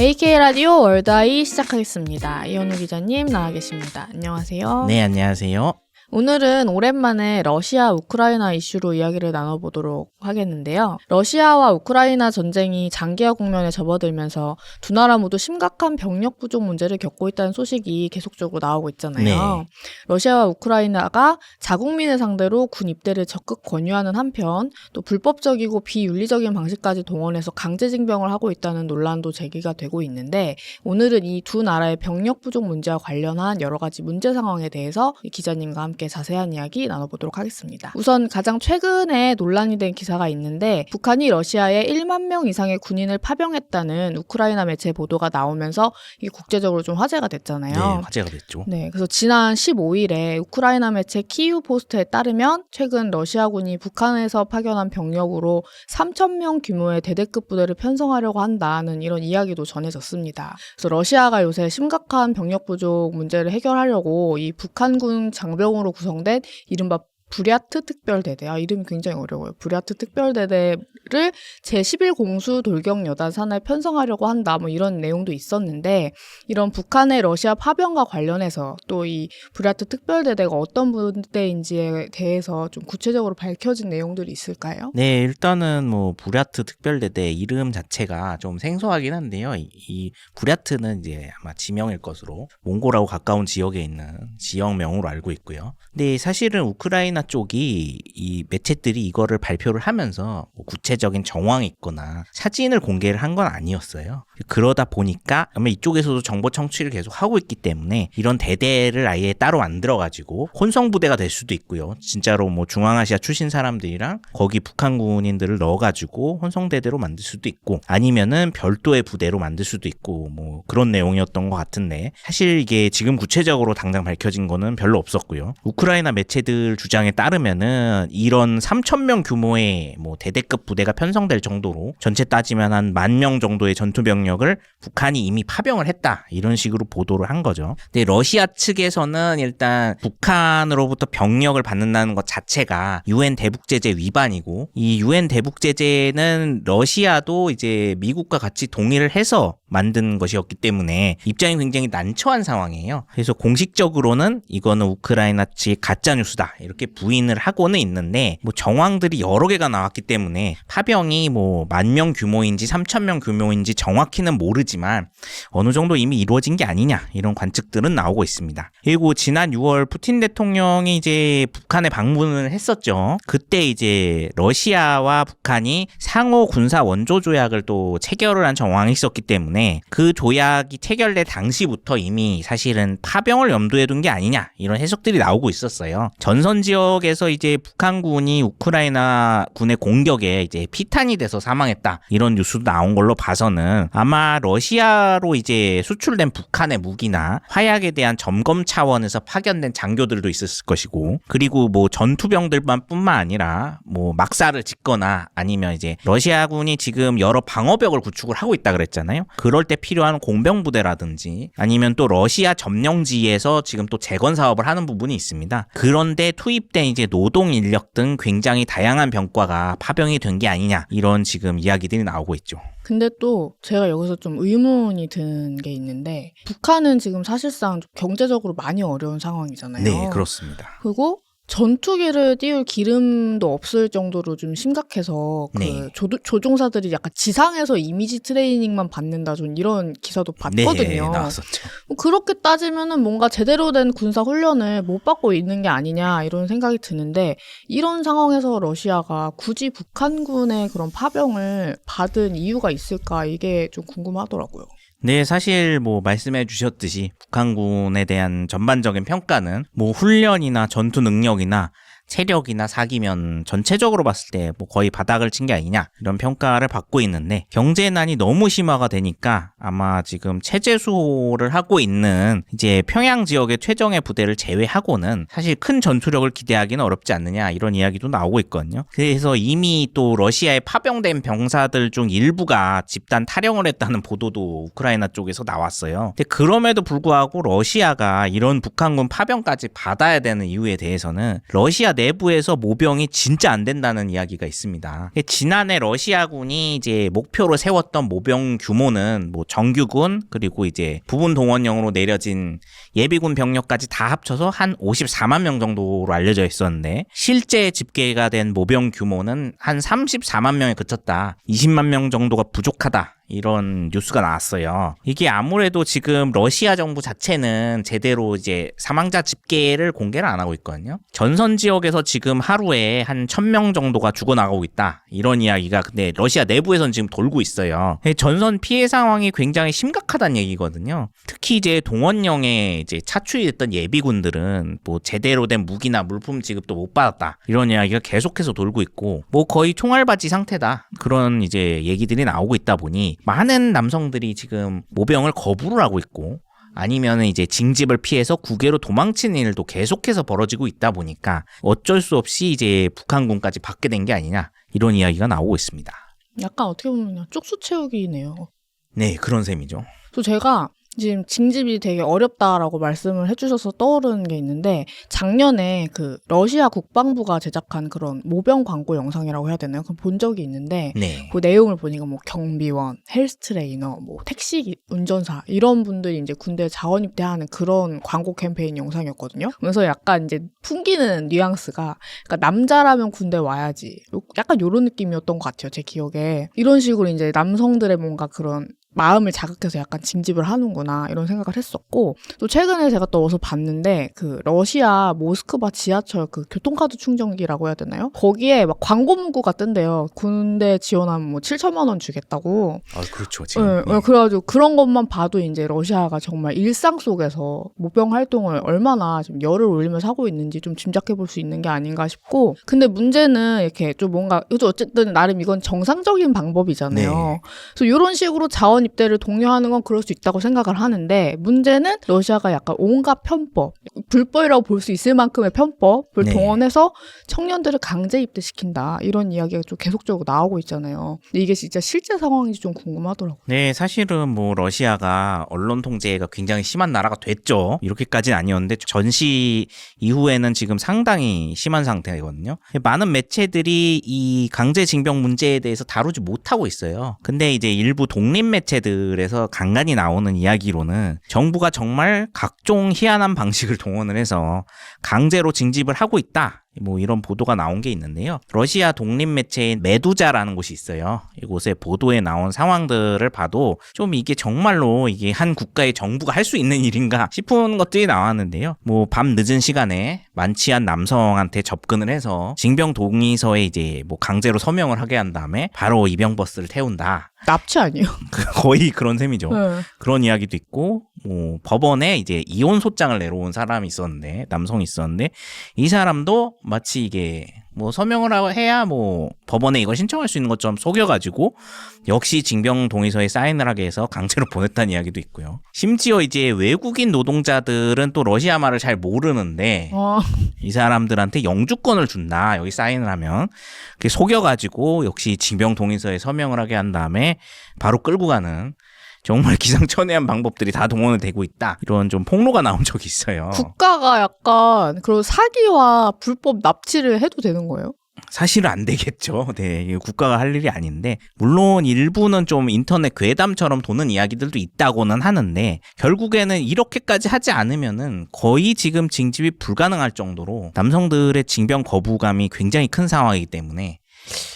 AK 라디오 월드아이 시작하겠습니다. 이현우 기자님 나와 계십니다. 안녕하세요. 네, 안녕하세요. 오늘은 오랜만에 러시아 우크라이나 이슈로 이야기를 나눠보도록 하겠는데요. 러시아와 우크라이나 전쟁이 장기화 국면에 접어들면서 두 나라 모두 심각한 병력 부족 문제를 겪고 있다는 소식이 계속적으로 나오고 있잖아요. 네. 러시아와 우크라이나가 자국민을 상대로 군 입대를 적극 권유하는 한편 또 불법적이고 비윤리적인 방식까지 동원해서 강제징병을 하고 있다는 논란도 제기가 되고 있는데, 오늘은 이 두 나라의 병력 부족 문제와 관련한 여러 가지 문제 상황에 대해서 기자님과 함께 자세한 이야기 나눠보도록 하겠습니다. 우선 가장 최근에 논란이 된 기사가 있는데, 북한이 러시아에 1만 명 이상의 군인을 파병했다는 우크라이나 매체 보도가 나오면서 이게 국제적으로 좀 화제가 됐잖아요. 네, 화제가 됐죠. 네, 그래서 지난 15일에 우크라이나 매체 키이우 포스트에 따르면 최근 러시아군이 북한에서 파견한 병력으로 3,000명 규모의 대대급 부대를 편성하려고 한다는 이런 이야기도 전해졌습니다. 그래서 러시아가 요새 심각한 병력 부족 문제를 해결하려고 이 북한군 장병으로 구성된 이른바 부랴트 특별대대, 이름이 굉장히 어려워요. 부랴트 특별대대를 제11공수 돌격여단산에 편성하려고 한다, 뭐 이런 내용도 있었는데, 이런 북한의 러시아 파병과 관련해서 또 이 부랴트 특별대대가 어떤 부대인지에 대해서 좀 구체적으로 밝혀진 내용들이 있을까요? 네, 일단은 뭐 부랴트 특별대대 이름 자체가 좀 생소하긴 한데요. 이 부랴트는 이제 아마 지명일 것으로 몽골하고 가까운 지역에 있는 지역명으로 알고 있고요. 근데 사실은 우크라이나 쪽이 이 매체들이 이거를 발표를 하면서 뭐 구체적인 정황이 있거나 사진을 공개를 한 건 아니었어요. 그러다 보니까 아마 이쪽에서도 정보 청취를 계속 하고 있기 때문에 이런 대대를 아예 따로 만들어가지고 혼성부대가 될 수도 있고요. 진짜로 뭐 중앙아시아 출신 사람들이랑 거기 북한 군인들을 넣어가지고 혼성대대로 만들 수도 있고, 아니면은 별도의 부대로 만들 수도 있고, 뭐 그런 내용이었던 것 같은데, 사실 이게 지금 구체적으로 당장 밝혀진 거는 별로 없었고요. 우크라이나 매체들 주장에 따르면은 이런 3,000명 규모의 뭐 대대급 부대가 편성될 정도로 전체 따지면 한 10,000명 정도의 전투 병력을 북한이 이미 파병을 했다, 이런 식으로 보도를 한 거죠. 근데 러시아 측에서는 일단 북한으로부터 병력을 받는다는 것 자체가 UN 대북제재 위반이고, 이 UN 대북제재는 러시아도 이제 미국과 같이 동의를 해서 만든 것이었기 때문에 입장이 굉장히 난처한 상황이에요. 그래서 공식적으로는 이거는 우크라이나 측의 가짜뉴스다, 이렇게 부인을 하고는 있는데, 뭐 정황들이 여러 개가 나왔기 때문에 파병이 뭐 10,000명 규모인지 3,000명 규모인지 정확히는 모르지만 어느 정도 이미 이루어진 게 아니냐, 이런 관측들은 나오고 있습니다. 그리고 지난 6월 푸틴 대통령이 이제 북한에 방문을 했었죠. 그때 이제 러시아와 북한이 상호 군사 원조 조약을 또 체결을 한 정황이 있었기 때문에 그 조약이 체결된 당시부터 이미 사실은 파병을 염두에 둔 게 아니냐, 이런 해석들이 나오고 있었어요. 전선 지역에서 이제 북한군이 우크라이나 군의 공격에 이제 피탄이 돼서 사망했다, 이런 뉴스도 나온 걸로 봐서는 아마 러시아로 이제 수출된 북한의 무기나 화약에 대한 점검 차원에서 파견된 장교들도 있었을 것이고, 그리고 뭐 전투병들만 뿐만 아니라 뭐 막사를 짓거나 아니면 이제 러시아군이 지금 여러 방어벽을 구축을 하고 있다 그랬잖아요. 그럴 때 필요한 공병부대라든지 아니면 또 러시아 점령지에서 지금 또 재건 사업을 하는 부분이 있습니다. 그런데 투입된 이제 노동 인력 등 굉장히 다양한 병과가 파병이 된 게 아니냐, 이런 지금 이야기들이 나오고 있죠. 근데 또 제가 여기서 좀 의문이 드는 게 있는데, 북한은 지금 사실상 경제적으로 많이 어려운 상황이잖아요. 네, 그렇습니다. 그리고 전투기를 띄울 기름도 없을 정도로 좀 심각해서 네. 조종사들이 약간 지상에서 이미지 트레이닝만 받는다, 좀 이런 기사도 봤거든요. 네, 나왔었죠. 뭐 그렇게 따지면은 뭔가 제대로 된 군사 훈련을 못 받고 있는 게 아니냐, 이런 생각이 드는데, 이런 상황에서 러시아가 굳이 북한군의 그런 파병을 받은 이유가 있을까, 이게 좀 궁금하더라고요. 네, 사실 뭐 말씀해 주셨듯이 북한군에 대한 전반적인 평가는 뭐 훈련이나 전투 능력이나 체력이나 사기면 전체적으로 봤을 때 뭐 거의 바닥을 친 게 아니냐, 이런 평가를 받고 있는데, 경제난이 너무 심화가 되니까 아마 지금 체제 수호를 하고 있는 이제 평양 지역의 최정예 부대를 제외하고는 사실 큰 전투력을 기대하기는 어렵지 않느냐, 이런 이야기도 나오고 있거든요. 그래서 이미 또 러시아에 파병된 병사들 중 일부가 집단 탈영을 했다는 보도도 우크라이나 쪽에서 나왔어요. 근데 그럼에도 불구하고 러시아가 이런 북한군 파병까지 받아야 되는 이유에 대해서는 러시아 내부에서 모병이 진짜 안 된다는 이야기가 있습니다. 지난해 러시아군이 이제 목표로 세웠던 모병 규모는 뭐 정규군 그리고 이제 부분 동원령으로 내려진 예비군 병력까지 다 합쳐서 한 54만 명 정도로 알려져 있었는데 실제 집계가 된 모병 규모는 한 34만 명에 그쳤다. 20만 명 정도가 부족하다. 이런 뉴스가 나왔어요. 이게 아무래도 지금 러시아 정부 자체는 제대로 이제 사망자 집계를 공개를 안 하고 있거든요. 전선 지역에서 지금 하루에 한 1000명 정도가 죽어나가고 있다. 이런 이야기가 근데 러시아 내부에서는 지금 돌고 있어요. 전선 피해 상황이 굉장히 심각하다는 얘기거든요. 특히 이제 동원령에 이제 차출이 됐던 예비군들은 뭐 제대로 된 무기나 물품 지급도 못 받았다. 이런 이야기가 계속해서 돌고 있고 뭐 거의 총알받이 상태다. 그런 이제 얘기들이 나오고 있다 보니 많은 남성들이 지금 모병을 거부를 하고 있고 아니면 이제 징집을 피해서 국외로 도망치는 일도 계속해서 벌어지고 있다 보니까 어쩔 수 없이 이제 북한군까지 받게 된 게 아니냐 이런 이야기가 나오고 있습니다. 약간 어떻게 보면 쪽수 채우기네요. 네, 그런 셈이죠. 또 제가 지금 징집이 되게 어렵다라고 말씀을 해주셔서 떠오르는 게 있는데 작년에 그 러시아 국방부가 제작한 그런 모병 광고 영상이라고 해야 되나요? 그걸 본 적이 있는데 네. 그 내용을 보니까 뭐 경비원, 헬스 트레이너, 뭐 택시 운전사 이런 분들이 이제 군대에 자원 입대하는 그런 광고 캠페인 영상이었거든요. 그래서 약간 이제 풍기는 뉘앙스가 그러니까 남자라면 군대 와야지. 약간 이런 느낌이었던 것 같아요. 제 기억에. 이런 식으로 이제 남성들의 뭔가 그런 마음을 자극해서 약간 징집을 하는구나 이런 생각을 했었고 또 최근에 제가 또 어디서 봤는데 그 러시아 모스크바 지하철 그 교통카드 충전기라고 해야 되나요? 거기에 막 광고 문구가 뜬대요. 군대 지원하면 뭐 7천만 원 주겠다고. 아, 그렇죠. 지금. 네. 그래가지고 그런 것만 봐도 이제 러시아가 정말 일상 속에서 모병 활동을 얼마나 좀 열을 올리면서 하고 있는지 좀 짐작해 볼 수 있는 게 아닌가 싶고 근데 문제는 이렇게 좀 뭔가 어쨌든 나름 이건 정상적인 방법이잖아요. 네. 그래서 이런 식으로 자원 입대를 독려하는 건 그럴 수 있다고 생각을 하는데 문제는 러시아가 약간 온갖 편법, 불법이라고 볼 수 있을 만큼의 편법을 네. 동원해서 청년들을 강제 입대시킨다 이런 이야기가 좀 계속적으로 나오고 있잖아요. 근데 이게 진짜 실제 상황인지 좀 궁금하더라고요. 네, 사실은 뭐 러시아가 언론 통제가 굉장히 심한 나라가 됐죠. 이렇게까지는 아니었는데 전시 이후에는 지금 상당히 심한 상태거든요. 많은 매체들이 이 강제징병 문제에 대해서 다루지 못하고 있어요. 근데 이제 일부 독립 매체들에서 간간히 나오는 이야기로는 정부가 정말 각종 희한한 방식을 동원을 해서 강제로 징집을 하고 있다. 뭐 이런 보도가 나온 게 있는데요. 러시아 독립 매체인 메두자라는 곳이 있어요. 이곳에 보도에 나온 상황들을 봐도 좀 이게 정말로 이게 한 국가의 정부가 할 수 있는 일인가 싶은 것들이 나왔는데요. 뭐 밤 늦은 시간에 만취한 남성한테 접근을 해서 징병 동의서에 이제 뭐 강제로 서명을 하게 한 다음에 바로 입영버스를 태운다. 납치 아니에요? 거의 그런 셈이죠. 네. 그런 이야기도 있고 뭐 법원에 이제 이혼 소장을 내려온 사람이 있었는데 남성이 있었는데 이 사람도 마치 이게 뭐 서명을 해야 뭐 법원에 이거 신청할 수 있는 것처럼 속여가지고 역시 징병 동의서에 사인을 하게 해서 강제로 보냈다는 이야기도 있고요. 심지어 이제 외국인 노동자들은 또 러시아 말을 잘 모르는데 이 사람들한테 영주권을 준다. 여기 사인을 하면 그게 속여가지고 역시 징병 동의서에 서명을 하게 한 다음에 바로 끌고 가는 정말 기상천외한 방법들이 다 동원이 되고 있다. 이런 좀 폭로가 나온 적이 있어요. 국가가 약간 그런 사기와 불법 납치를 해도 되는 거예요? 사실은 안 되겠죠. 네, 국가가 할 일이 아닌데 물론 일부는 좀 인터넷 괴담처럼 도는 이야기들도 있다고는 하는데 결국에는 이렇게까지 하지 않으면은 거의 지금 징집이 불가능할 정도로 남성들의 징병 거부감이 굉장히 큰 상황이기 때문에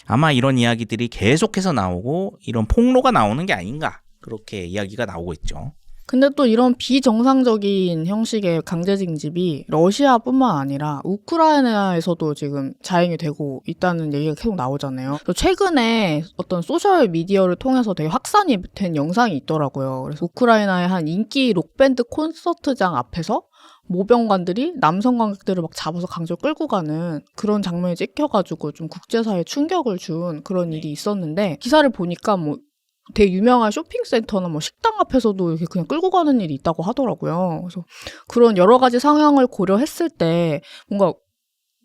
아마 이런 이야기들이 계속해서 나오고 이런 폭로가 나오는 게 아닌가 그렇게 이야기가 나오고 있죠. 근데 또 이런 비정상적인 형식의 강제징집이 러시아뿐만 아니라 우크라이나에서도 지금 자행이 되고 있다는 얘기가 계속 나오잖아요. 그래서 최근에 어떤 소셜 미디어를 통해서 되게 확산이 된 영상이 있더라고요. 그래서 우크라이나의 한 인기 록밴드 콘서트장 앞에서 모병관들이 남성 관객들을 막 잡아서 강제로 끌고 가는 그런 장면이 찍혀가지고 좀 국제사회에 충격을 준 그런 일이 있었는데 기사를 보니까 뭐 되게 유명한 쇼핑센터나 뭐 식당 앞에서도 이렇게 그냥 끌고 가는 일이 있다고 하더라고요. 그래서 그런 여러 가지 상황을 고려했을 때 뭔가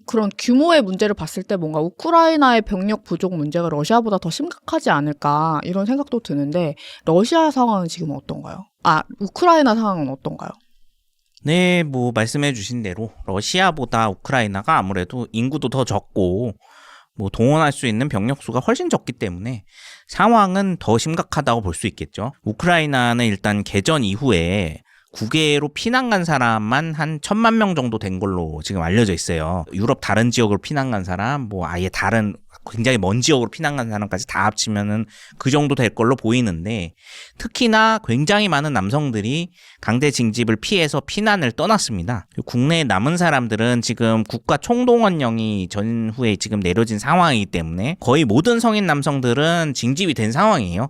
그런 규모의 문제를 봤을 때 뭔가 우크라이나의 병력 부족 문제가 러시아보다 더 심각하지 않을까 이런 생각도 드는데 러시아 상황은 지금 어떤가요? 우크라이나 상황은 어떤가요? 네, 뭐 말씀해 주신 대로 러시아보다 우크라이나가 아무래도 인구도 더 적고 뭐 동원할 수 있는 병력 수가 훨씬 적기 때문에 상황은 더 심각하다고 볼 수 있겠죠. 우크라이나는 일단 개전 이후에 국외로 피난 간 사람만 한 1,000만 명 정도 된 걸로 지금 알려져 있어요. 유럽 다른 지역으로 피난 간 사람, 뭐 아예 다른 굉장히 먼 지역으로 피난 간 사람까지 다 합치면은 그 정도 될 걸로 보이는데, 특히나 굉장히 많은 남성들이 강제 징집을 피해서 피난을 떠났습니다. 국내에 남은 사람들은 지금 국가 총동원령이 전후에 지금 내려진 상황이기 때문에 거의 모든 성인 남성들은 징집이 된 상황이에요.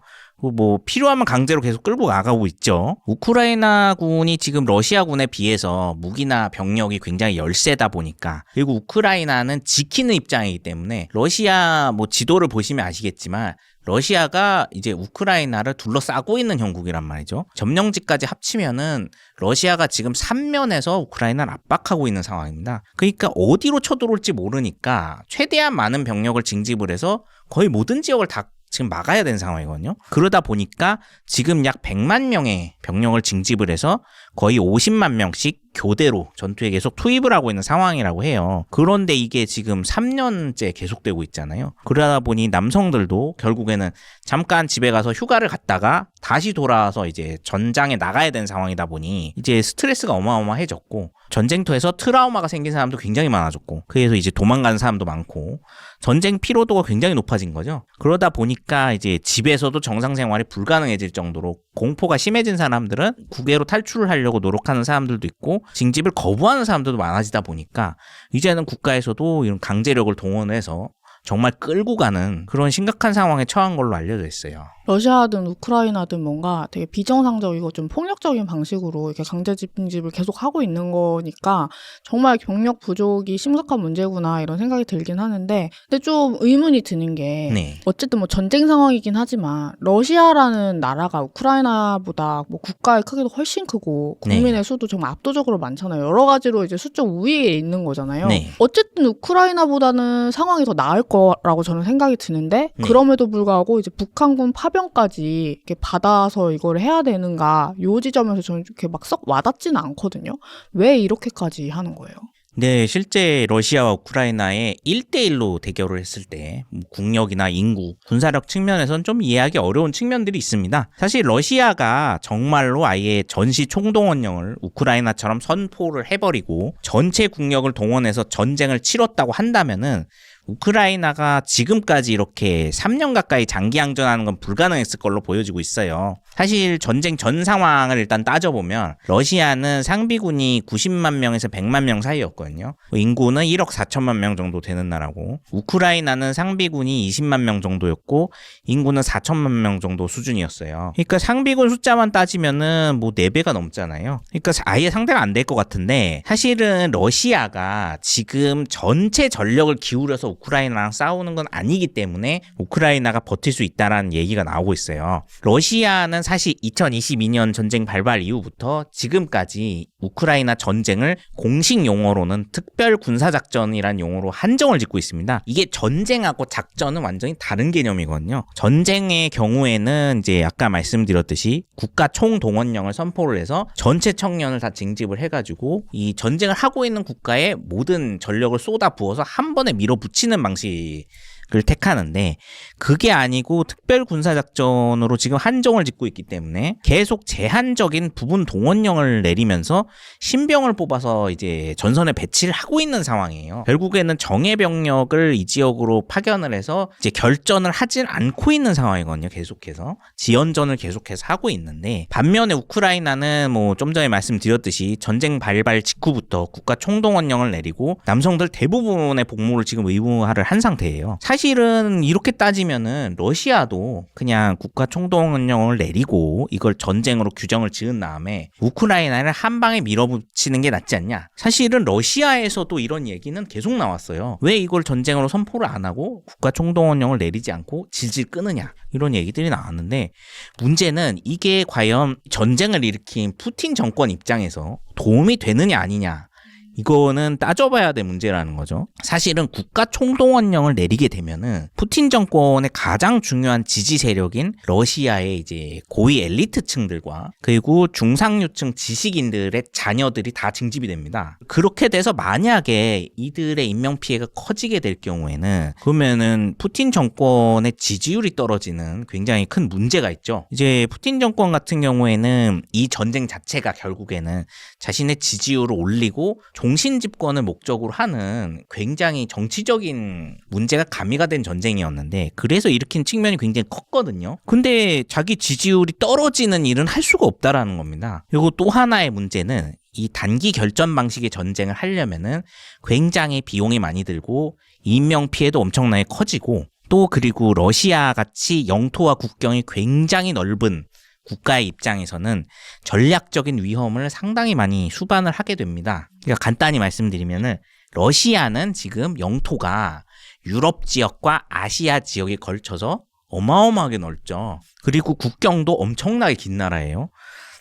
뭐 필요하면 강제로 계속 끌고 나가고 있죠. 우크라이나군이 지금 러시아군에 비해서 무기나 병력이 굉장히 열세다 보니까, 그리고 우크라이나는 지키는 입장이기 때문에 러시아 뭐 지도를 보시면 아시겠지만 러시아가 이제 우크라이나를 둘러싸고 있는 형국이란 말이죠. 점령지까지 합치면은 러시아가 지금 3면에서 우크라이나를 압박하고 있는 상황입니다. 그러니까 어디로 쳐들어올지 모르니까 최대한 많은 병력을 징집을 해서 거의 모든 지역을 다 지금 막아야 되는 상황이거든요. 그러다 보니까 지금 약 100만 명의 병력을 징집을 해서 거의 50만 명씩 교대로 전투에 계속 투입을 하고 있는 상황이라고 해요. 그런데 이게 지금 3년째 계속되고 있잖아요. 그러다 보니 남성들도 결국에는 잠깐 집에 가서 휴가를 갔다가 다시 돌아와서 이제 전장에 나가야 되는 상황이다 보니 이제 스트레스가 어마어마해졌고, 전쟁터에서 트라우마가 생긴 사람도 굉장히 많아졌고, 그래서 이제 도망가는 사람도 많고, 전쟁 피로도가 굉장히 높아진 거죠. 그러다 보니까 이제 집에서도 정상 생활이 불가능해질 정도로 공포가 심해진 사람들은 국외로 탈출을 하려고 노력하는 사람들도 있고, 징집을 거부하는 사람들도 많아지다 보니까 이제는 국가에서도 이런 강제력을 동원해서 정말 끌고 가는 그런 심각한 상황에 처한 걸로 알려져 있어요. 러시아든 우크라이나든 뭔가 되게 비정상적이고 좀 폭력적인 방식으로 이렇게 강제 징집을 계속 하고 있는 거니까 정말 병력 부족이 심각한 문제구나 이런 생각이 들긴 하는데, 근데 좀 의문이 드는 게 네. 어쨌든 뭐 전쟁 상황이긴 하지만 러시아라는 나라가 우크라이나보다 뭐 국가의 크기도 훨씬 크고 국민의 수도 정말 압도적으로 많잖아요. 여러 가지로 이제 수적 우위에 있는 거잖아요. 네. 어쨌든 우크라이나보다는 상황이 더 나을 거라고 저는 생각이 드는데, 네. 그럼에도 불구하고 이제 북한군 파병까지 이렇게 받아서 이걸 해야 되는가, 요 지점에서 저는 이렇게 막 썩 와닿지는 않거든요. 왜 이렇게까지 하는 거예요? 네, 실제 러시아와 우크라이나의 1대1로 대결을 했을 때 국력이나 인구, 군사력 측면에서는 좀 이해하기 어려운 측면들이 있습니다. 사실 러시아가 정말로 아예 전시 총동원령을 우크라이나처럼 선포를 해버리고 전체 국력을 동원해서 전쟁을 치렀다고 한다면은 우크라이나가 지금까지 이렇게 3년 가까이 장기항전하는 건 불가능했을 걸로 보여지고 있어요. 사실 전쟁 전 상황을 일단 따져보면 러시아는 상비군이 90만 명에서 100만 명 사이였거든요. 인구는 1억 4천만 명 정도 되는 나라고, 우크라이나는 상비군이 20만 명 정도였고 인구는 4천만 명 정도 수준이었어요. 그러니까 상비군 숫자만 따지면은 뭐 4배가 넘잖아요. 그러니까 아예 상대가 안 될 것 같은데, 사실은 러시아가 지금 전체 전력을 기울여서 우크라이나랑 싸우는 건 아니기 때문에 우크라이나가 버틸 수 있다라는 얘기가 나오고 있어요. 러시아는 사실 2022년 전쟁 발발 이후부터 지금까지 우크라이나 전쟁을 공식 용어로는 특별 군사작전이란 용어로 한정을 짓고 있습니다. 이게 전쟁하고 작전은 완전히 다른 개념이거든요. 전쟁의 경우에는 이제 아까 말씀드렸듯이 국가 총동원령을 선포를 해서 전체 청년을 다 징집을 해가지고 이 전쟁을 하고 있는 국가에 모든 전력을 쏟아 부어서 한 번에 밀어붙이는 방식을 택하는데, 그게 아니고 특별 군사작전으로 지금 한정을 짓고 있기 때문에 계속 제한적인 부분 동원령을 내리면서 신병을 뽑아서 이제 전선에 배치를 하고 있는 상황이에요. 결국에는 정예 병력을 이 지역으로 파견을 해서 이제 결전을 하질 않고 있는 상황이거든요. 계속해서 지연전을 계속해서 하고 있는데, 반면에 우크라이나는 뭐 좀 전에 말씀드렸듯이 전쟁 발발 직후부터 국가 총동원령을 내리고 남성들 대부분의 복무를 지금 의무화를 한 상태예요. 사실은 이렇게 따지면은 러시아도 그냥 국가 총동원령을 내리고 이걸 전쟁으로 규정을 지은 다음에 우크라이나를 한 방에 밀어붙이는 게 낫지 않냐. 사실은 러시아에서도 이런 얘기는 계속 나왔어요. 왜 이걸 전쟁으로 선포를 안 하고 국가 총동원령을 내리지 않고 질질 끄느냐, 이런 얘기들이 나왔는데, 문제는 이게 과연 전쟁을 일으킨 푸틴 정권 입장에서 도움이 되느냐 아니냐, 이거는 따져봐야 될 문제라는 거죠. 사실은 국가 총동원령을 내리게 되면은 푸틴 정권의 가장 중요한 지지 세력인 러시아의 이제 고위 엘리트층들과 그리고 중상류층 지식인들의 자녀들이 다 징집이 됩니다. 그렇게 돼서 만약에 이들의 인명피해가 커지게 될 경우에는 그러면은 푸틴 정권의 지지율이 떨어지는 굉장히 큰 문제가 있죠. 이제 푸틴 정권 같은 경우에는 이 전쟁 자체가 결국에는 자신의 지지율을 올리고 종신 집권을 목적으로 하는 굉장히 정치적인 문제가 가미가 된 전쟁이었는데 그래서 일으킨 측면이 굉장히 컸거든요. 근데 자기 지지율이 떨어지는 일은 할 수가 없다라는 겁니다. 그리고 또 하나의 문제는 이 단기 결전 방식의 전쟁을 하려면은 굉장히 비용이 많이 들고 인명 피해도 엄청나게 커지고 또 그리고 러시아 같이 영토와 국경이 굉장히 넓은 국가의 입장에서는 전략적인 위험을 상당히 많이 수반을 하게 됩니다. 그러니까 간단히 말씀드리면은 러시아는 지금 영토가 유럽 지역과 아시아 지역에 걸쳐서 어마어마하게 넓죠. 그리고 국경도 엄청나게 긴 나라예요.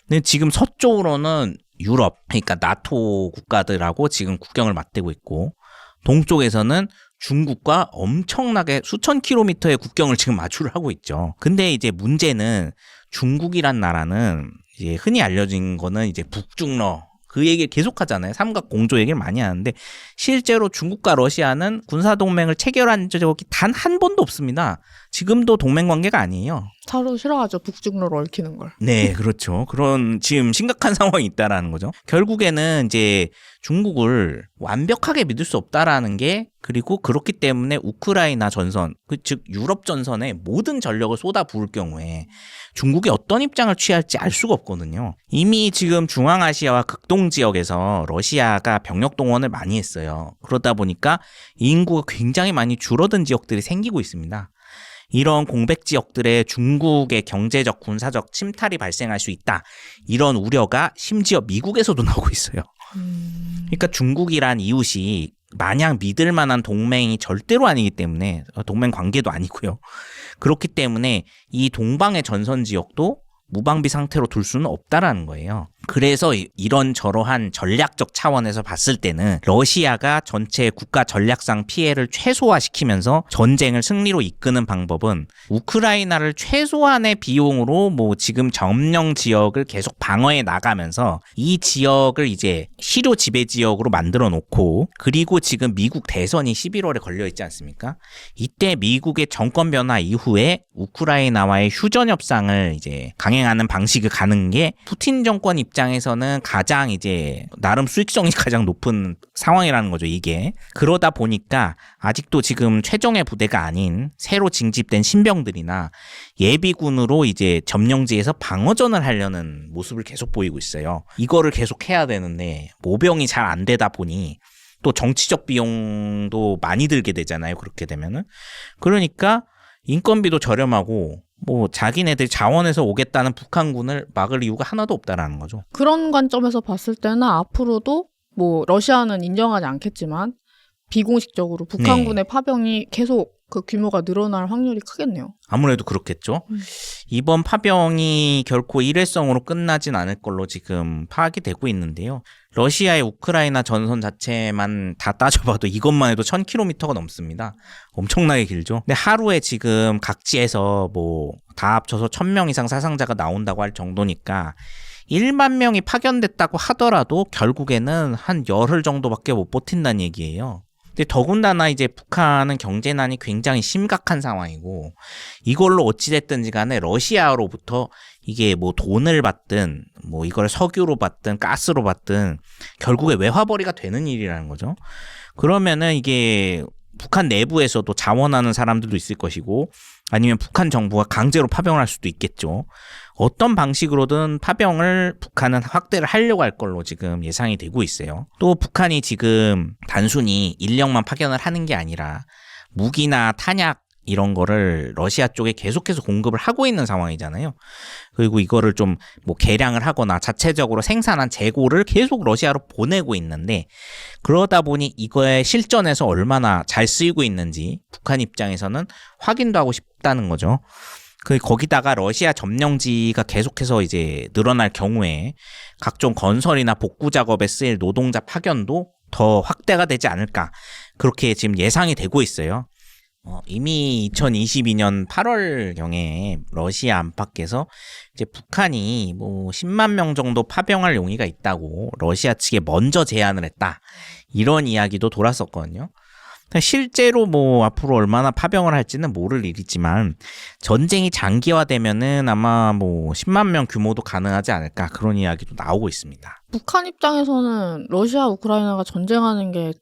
근데 지금 서쪽으로는 유럽, 그러니까 나토 국가들하고 지금 국경을 맞대고 있고 동쪽에서는 중국과 엄청나게 수천 킬로미터의 국경을 지금 마주를 하고 있죠. 근데 이제 문제는 중국이란 나라는 이제 흔히 알려진 거는 이제 북중러 그 얘기를 계속 하잖아요. 삼각 공조 얘기를 많이 하는데 실제로 중국과 러시아는 군사 동맹을 체결한 적이 단 한 번도 없습니다. 지금도 동맹 관계가 아니에요. 서로 싫어하죠. 북중로를 얽히는 걸. 네, 그렇죠. 그런 지금 심각한 상황이 있다라는 거죠. 결국에는 이제 중국을 완벽하게 믿을 수 없다라는 게 그리고 그렇기 때문에 우크라이나 전선, 즉 유럽 전선에 모든 전력을 쏟아 부을 경우에 중국이 어떤 입장을 취할지 알 수가 없거든요. 이미 지금 중앙아시아와 극동 지역에서 러시아가 병력 동원을 많이 했어요. 그러다 보니까 인구가 굉장히 많이 줄어든 지역들이 생기고 있습니다. 이런 공백 지역들에 중국의 경제적, 군사적 침탈이 발생할 수 있다. 이런 우려가 심지어 미국에서도 나오고 있어요. 그러니까 중국이란 이웃이 마냥 믿을 만한 동맹이 절대로 아니기 때문에 동맹 관계도 아니고요. 그렇기 때문에 이 동방의 전선 지역도 무방비 상태로 둘 수는 없다라는 거예요. 그래서 이런 저러한 전략적 차원에서 봤을 때는 러시아가 전체 국가 전략상 피해를 최소화시키면서 전쟁을 승리로 이끄는 방법은 우크라이나를 최소한의 비용으로 뭐 지금 점령 지역을 계속 방어해 나가면서 이 지역을 이제 시료 지배 지역으로 만들어 놓고 그리고 지금 미국 대선이 11월에 걸려 있지 않습니까? 이때 미국의 정권 변화 이후에 우크라이나와의 휴전 협상을 이제 강행하는 방식을 가는 게 푸틴 정권 입장에서는 가장 이제 나름 수익성이 가장 높은 상황이라는 거죠, 이게. 그러다 보니까 아직도 지금 최정예 부대가 아닌 새로 징집된 신병들이나 예비군으로 이제 점령지에서 방어전을 하려는 모습을 계속 보이고 있어요. 이거를 계속 해야 되는데 모병이 잘 안 되다 보니 또 정치적 비용도 많이 들게 되잖아요, 그렇게 되면은. 그러니까 인건비도 저렴하고 뭐 자기네들 자원에서 오겠다는 북한군을 막을 이유가 하나도 없다라는 거죠. 그런 관점에서 봤을 때는 앞으로도 뭐 러시아는 인정하지 않겠지만 비공식적으로 북한군의 파병이 계속 그 규모가 늘어날 확률이 크겠네요. 아무래도 그렇겠죠. 이번 파병이 결코 일회성으로 끝나진 않을 걸로 지금 파악이 되고 있는데요. 러시아의 우크라이나 전선 자체만 다 따져봐도 이것만 해도 1000km가 넘습니다. 엄청나게 길죠. 근데 하루에 지금 각지에서 뭐 다 합쳐서 1000명 이상 사상자가 나온다고 할 정도니까 1만 명이 파견됐다고 하더라도 결국에는 한 열흘 정도밖에 못 버틴다는 얘기예요. 근데 더군다나 이제 북한은 경제난이 굉장히 심각한 상황이고 이걸로 어찌됐든지 간에 러시아로부터 이게 뭐 돈을 받든 뭐 이걸 석유로 받든 가스로 받든 결국에 외화벌이가 되는 일이라는 거죠. 그러면은 이게 북한 내부에서도 자원하는 사람들도 있을 것이고 아니면 북한 정부가 강제로 파병을 할 수도 있겠죠. 어떤 방식으로든 파병을 북한은 확대를 하려고 할 걸로 지금 예상이 되고 있어요. 또 북한이 지금 단순히 인력만 파견을 하는 게 아니라 무기나 탄약 이런 거를 러시아 쪽에 계속해서 공급을 하고 있는 상황이잖아요. 그리고 이거를 좀 뭐 개량을 하거나 자체적으로 생산한 재고를 계속 러시아로 보내고 있는데 그러다 보니 이거의 실전에서 얼마나 잘 쓰이고 있는지 북한 입장에서는 확인도 하고 싶다는 거죠. 거기다가 러시아 점령지가 계속해서 이제 늘어날 경우에 각종 건설이나 복구 작업에 쓰일 노동자 파견도 더 확대가 되지 않을까 그렇게 지금 예상이 되고 있어요. 이미 2022년 8월경에 러시아 안팎에서 이제 북한이 뭐 10만 명 정도 파병할 용의가 있다고 러시아 측에 먼저 제안을 했다. 이런 이야기도 돌았었거든요. 실제로 뭐 앞으로 얼마나 파병을 할지는 모를 일이지만 전쟁이 장기화되면은 아마 뭐 10만 명 규모도 가능하지 않을까 그런 이야기도 나오고 있습니다. 북한 입장에서는 러시아, 우크라이나가 전쟁하는 게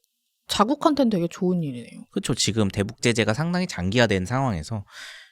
자국한테는 되게 좋은 일이네요. 그렇죠. 지금 대북 제재가 상당히 장기화된 상황에서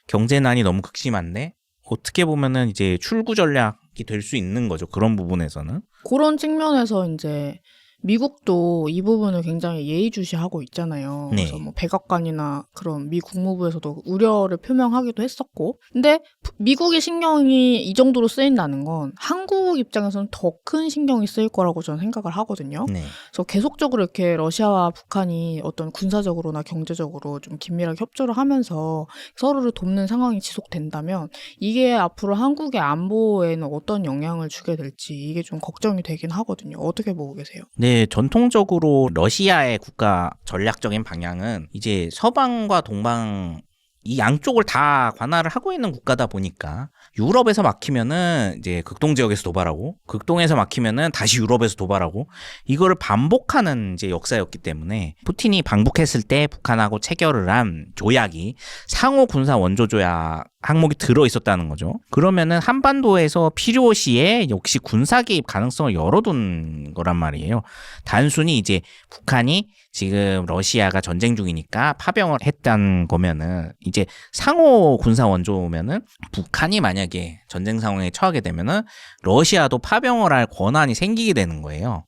경제난이 너무 극심한데 어떻게 보면은 이제 출구 전략이 될 수 있는 거죠. 그런 부분에서는. 그런 측면에서 이제 미국도 이 부분을 굉장히 예의주시하고 있잖아요. 네. 그래서 뭐 백악관이나 그런 미 국무부에서도 우려를 표명하기도 했었고. 근데 미국의 신경이 이 정도로 쓰인다는 건 한국 입장에서는 더 큰 신경이 쓰일 거라고 저는 생각을 하거든요. 네. 그래서 계속적으로 이렇게 러시아와 북한이 어떤 군사적으로나 경제적으로 좀 긴밀하게 협조를 하면서 서로를 돕는 상황이 지속된다면 이게 앞으로 한국의 안보에는 어떤 영향을 주게 될지 이게 좀 걱정이 되긴 하거든요. 어떻게 보고 계세요? 네, 전통적으로 러시아의 국가 전략적인 방향은 이제 서방과 동방 이 양쪽을 다 관할을 하고 있는 국가다 보니까 유럽에서 막히면은 이제 극동 지역에서 도발하고 극동에서 막히면은 다시 유럽에서 도발하고 이거를 반복하는 이제 역사였기 때문에 푸틴이 방북했을 때 북한하고 체결을 한 조약이 상호 군사 원조 조약 항목이 들어 있었다는 거죠. 그러면은 한반도에서 필요시에 역시 군사 개입 가능성을 열어둔 거란 말이에요. 단순히 이제 북한이 지금 러시아가 전쟁 중이니까 파병을 했다는 거면은 이제 상호 군사 원조면은 북한이 만약에 전쟁 상황에 처하게 되면은 러시아도 파병을 할 권한이 생기게 되는 거예요.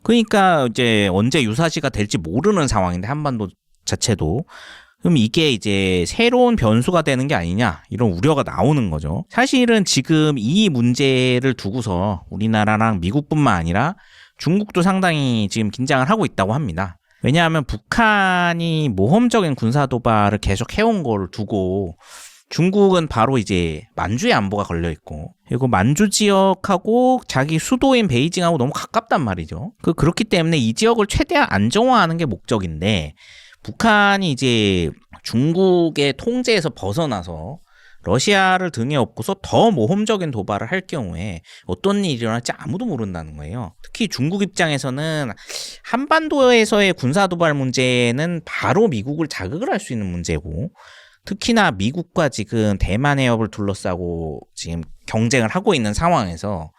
그러니까 이제 언제 유사시가 될지 모르는 상황인데 한반도 자체도 그럼 이게 이제 새로운 변수가 되는 게 아니냐 이런 우려가 나오는 거죠. 사실은 지금 이 문제를 두고서 우리나라랑 미국뿐만 아니라 중국도 상당히 지금 긴장을 하고 있다고 합니다. 왜냐하면 북한이 모험적인 군사 도발을 계속 해온 걸 두고 중국은 바로 이제 만주의 안보가 걸려 있고 그리고 만주 지역하고 자기 수도인 베이징하고 너무 가깝단 말이죠. 그렇기 때문에 이 지역을 최대한 안정화하는 게 목적인데 북한이 이제 중국의 통제에서 벗어나서 러시아를 등에 업고서 더 모험적인 도발을 할 경우에 어떤 일이 일어날지 아무도 모른다는 거예요. 특히 중국 입장에서는 한반도에서의 군사 도발 문제는 바로 미국을 자극을 할 수 있는 문제고 특히나 미국과 지금 대만 해협을 둘러싸고 지금 경쟁을 하고 있는 상황에서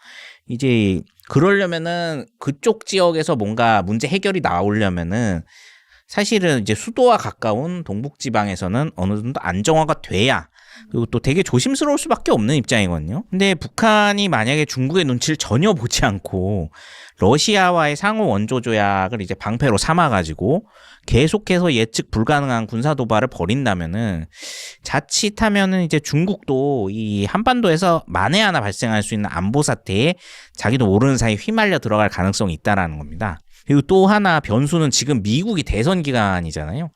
이제 그러려면은 그쪽 지역에서 뭔가 문제 해결이 나오려면은 사실은 이제 수도와 가까운 동북지방에서는 어느 정도 안정화가 돼야 그리고 또 되게 조심스러울 수밖에 없는 입장이거든요. 근데 북한이 만약에 중국의 눈치를 전혀 보지 않고 러시아와의 상호 원조 조약을 이제 방패로 삼아가지고 계속해서 예측 불가능한 군사 도발을 벌인다면은 자칫하면은 이제 중국도 이 한반도에서 만에 하나 발생할 수 있는 안보 사태에 자기도 모르는 사이 휘말려 들어갈 가능성이 있다라는 겁니다. 그리고 또 하나 변수는 지금 미국이 대선 기간이잖아요.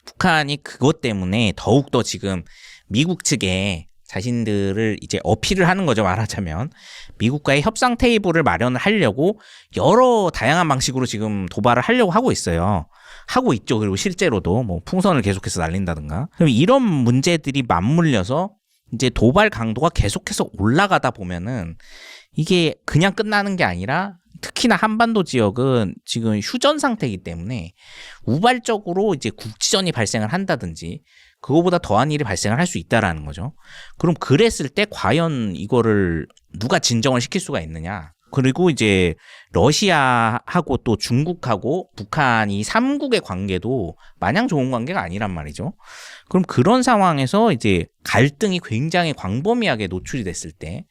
북한이 그것 때문에 더욱더 지금 미국 측에 자신들을 이제 어필을 하는 거죠, 말하자면. 미국과의 협상 테이블을 마련을 하려고 여러 다양한 방식으로 지금 도발을 하려고 하고 있어요. 하고 있죠. 그리고 실제로도 뭐 풍선을 계속해서 날린다든가. 그럼 이런 문제들이 맞물려서 이제 도발 강도가 계속해서 올라가다 보면은 이게 그냥 끝나는 게 아니라 특히나 한반도 지역은 지금 휴전 상태이기 때문에 우발적으로 이제 국지전이 발생을 한다든지 그거보다 더한 일이 발생을 할 수 있다라는 거죠. 그럼 그랬을 때 과연 이거를 누가 진정을 시킬 수가 있느냐? 그리고 이제 러시아하고 또 중국하고 북한 이 3국의 관계도 마냥 좋은 관계가 아니란 말이죠. 그럼 그런 상황에서 이제 갈등이 굉장히 광범위하게 노출이 됐을 때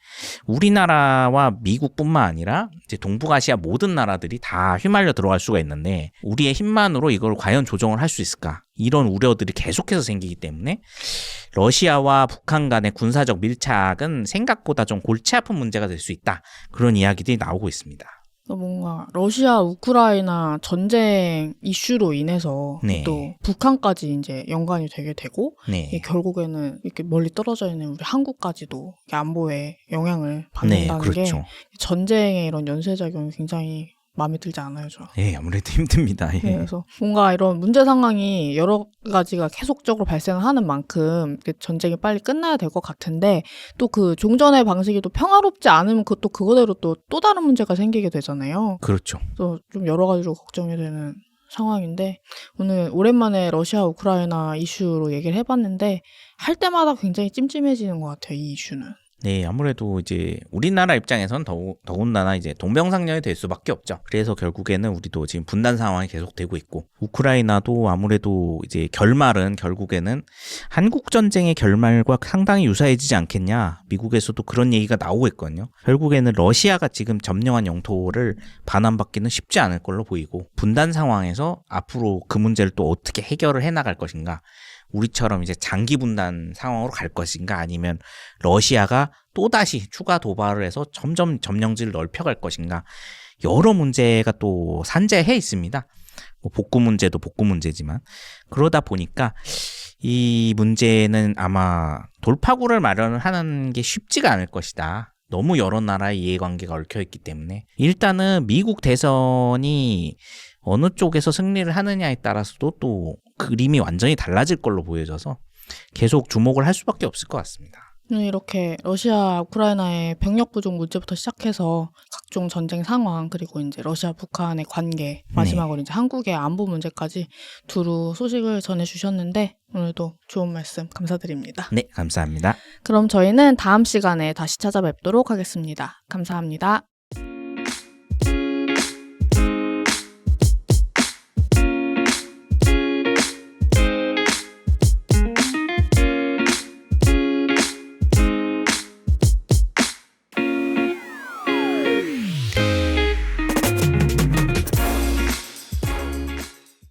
우리나라와 미국뿐만 아니라 이제 동북아시아 모든 나라들이 다 휘말려 들어갈 수가 있는데 우리의 힘만으로 이걸 과연 조정을 할 수 있을까? 이런 우려들이 계속해서 생기기 때문에 러시아와 북한 간의 군사적 밀착은 생각보다 좀 골치 아픈 문제가 될 수 있다. 그런 이야기들이 나오고 있습니다. 뭔가 러시아 우크라이나 전쟁 이슈로 인해서 네. 또 북한까지 이제 연관이 되게 되고 네. 이게 결국에는 이렇게 멀리 떨어져 있는 우리 한국까지도 안보에 영향을 받는다는 네, 그렇죠. 게 전쟁의 이런 연쇄작용이 굉장히 마음에 들지 않아요, 저. 예, 아무래도 힘듭니다. 예. 네, 그래서 뭔가 이런 문제 상황이 여러 가지가 계속적으로 발생하는 만큼 전쟁이 빨리 끝나야 될 것 같은데 또 그 종전의 방식이 또 평화롭지 않으면 그것도 그거대로 또 다른 문제가 생기게 되잖아요. 그렇죠. 또 좀 여러 가지로 걱정이 되는 상황인데 오늘 오랜만에 러시아 우크라이나 이슈로 얘기를 해봤는데 할 때마다 굉장히 찜찜해지는 것 같아요, 이 이슈는. 네, 아무래도 이제 우리나라 입장에선 더군다나 이제 동병상련이 될 수밖에 없죠. 그래서 결국에는 우리도 지금 분단 상황이 계속되고 있고, 우크라이나도 아무래도 이제 결말은 결국에는 한국 전쟁의 결말과 상당히 유사해지지 않겠냐. 미국에서도 그런 얘기가 나오고 있거든요. 결국에는 러시아가 지금 점령한 영토를 반환받기는 쉽지 않을 걸로 보이고, 분단 상황에서 앞으로 그 문제를 또 어떻게 해결을 해나갈 것인가. 우리처럼 이제 장기 분단 상황으로 갈 것인가 아니면 러시아가 또다시 추가 도발을 해서 점점 점령지를 넓혀갈 것인가 여러 문제가 또 산재해 있습니다. 뭐 복구 문제도 복구 문제지만 그러다 보니까 이 문제는 아마 돌파구를 마련을 하는 게 쉽지가 않을 것이다. 너무 여러 나라의 이해관계가 얽혀있기 때문에 일단은 미국 대선이 어느 쪽에서 승리를 하느냐에 따라서도 또 그림이 완전히 달라질 걸로 보여져서 계속 주목을 할 수밖에 없을 것 같습니다. 이렇게 러시아 우크라이나의 병력 부족 문제부터 시작해서 각종 전쟁 상황 그리고 이제 러시아 북한의 관계 마지막으로 이제 한국의 안보 문제까지 두루 소식을 전해주셨는데 오늘도 좋은 말씀 감사드립니다. 네, 감사합니다. 그럼 저희는 다음 시간에 다시 찾아뵙도록 하겠습니다. 감사합니다.